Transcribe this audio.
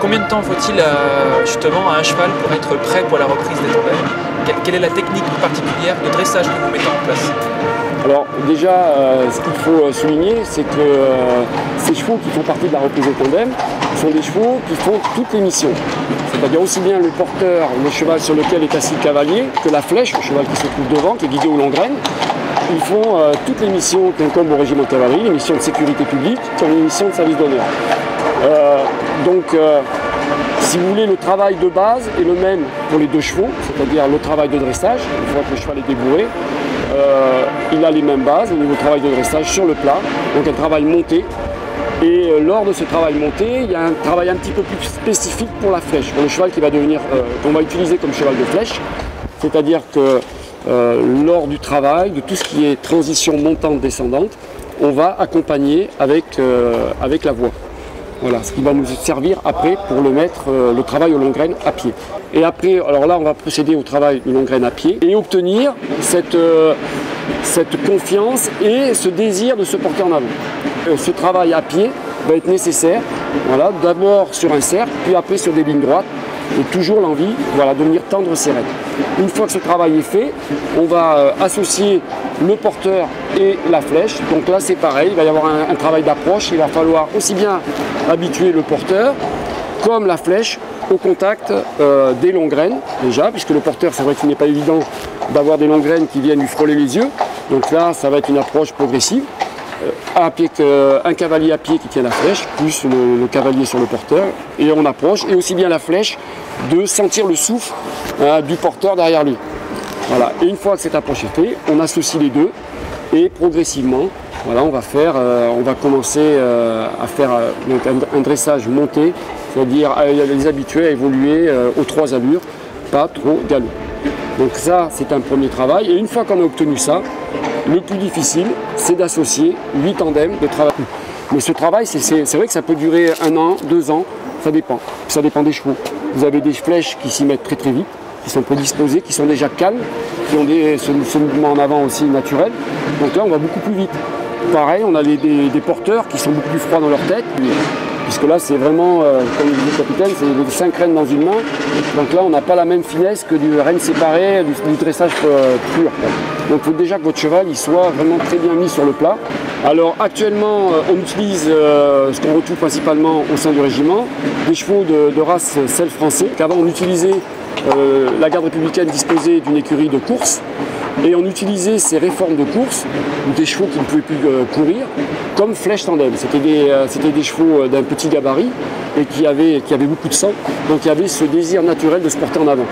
Combien de temps faut-il justement à un cheval pour être prêt pour la reprise des tandems? Quelle est la technique particulière de dressage que vous mettez en place? Alors déjà, ce qu'il faut souligner, c'est que ces chevaux qui font partie de la reprise des tandems sont des chevaux qui font toutes les missions. C'est-à-dire aussi bien le porteur, le cheval sur lequel est assis le cavalier, que la flèche, le cheval qui se trouve devant, qui est guidé au longrenne. Ils font toutes les missions qui incombent au régiment de cavalerie, les missions de sécurité publique, comme les missions de service d'honneur. Si vous voulez, le travail de base est le même pour les deux chevaux, c'est-à-dire le travail de dressage, une fois que le cheval est débourré. Il a les mêmes bases au niveau du travail de dressage sur le plat, donc un travail monté. Et lors de ce travail monté, il y a un travail un petit peu plus spécifique pour la flèche, pour le cheval qui va devenir, qu'on va utiliser comme cheval de flèche. C'est-à-dire que lors du travail, de tout ce qui est transition montante-descendante, on va accompagner avec la voie. Voilà, ce qui va nous servir après pour le travail au long graine à pied. Et après, alors là, on va procéder au travail du long graine à pied et obtenir cette confiance et ce désir de se porter en avant. Ce travail à pied va être nécessaire, voilà, d'abord sur un cercle, puis après sur des lignes droites, et toujours l'envie, voilà, de venir tendre ses rênes. Une fois que ce travail est fait, on va associer le porteur et la flèche. Donc là, c'est pareil, il va y avoir un travail d'approche. Il va falloir aussi bien habituer le porteur comme la flèche au contact des longues graines, déjà, puisque le porteur, c'est vrai qu'il n'est pas évident d'avoir des longues graines qui viennent lui frôler les yeux. Donc là, ça va être une approche progressive. Un cavalier à pied qui tient la flèche, plus le cavalier sur le porteur, et on approche, et aussi bien la flèche, de sentir le souffle du porteur derrière lui. Voilà. Et une fois que cette approche est faite, on associe les deux, et progressivement, voilà, on va commencer à faire donc un dressage monté, c'est-à-dire à les habituer à évoluer aux 3 allures, pas trop galop. Donc ça, c'est un premier travail, et une fois qu'on a obtenu ça, le plus difficile, c'est d'associer 8 tandems de travail. Mais ce travail, c'est vrai que ça peut durer 1 an, 2 ans, ça dépend. Ça dépend des chevaux. Vous avez des flèches qui s'y mettent très très vite, qui sont prédisposées, qui sont déjà calmes, qui ont ce mouvement en avant aussi naturel. Donc là, on va beaucoup plus vite. Pareil, on a des porteurs qui sont beaucoup plus froids dans leur tête, puisque là, c'est vraiment, comme le dit le capitaine, c'est les 5 rênes dans une main. Donc là, on n'a pas la même finesse que du rêne séparé, du dressage pur. Donc il faut déjà que votre cheval il soit vraiment très bien mis sur le plat. Alors actuellement, on utilise ce qu'on retrouve principalement au sein du régiment, des chevaux de race selle français. Qu'avant, on utilisait, la garde républicaine disposait d'une écurie de course. Et on utilisait ces réformes de course, des chevaux qui ne pouvaient plus courir, comme flèche tandem. C'était des chevaux d'un petit gabarit et qui avaient beaucoup de sang. Donc il y avait ce désir naturel de se porter en avant.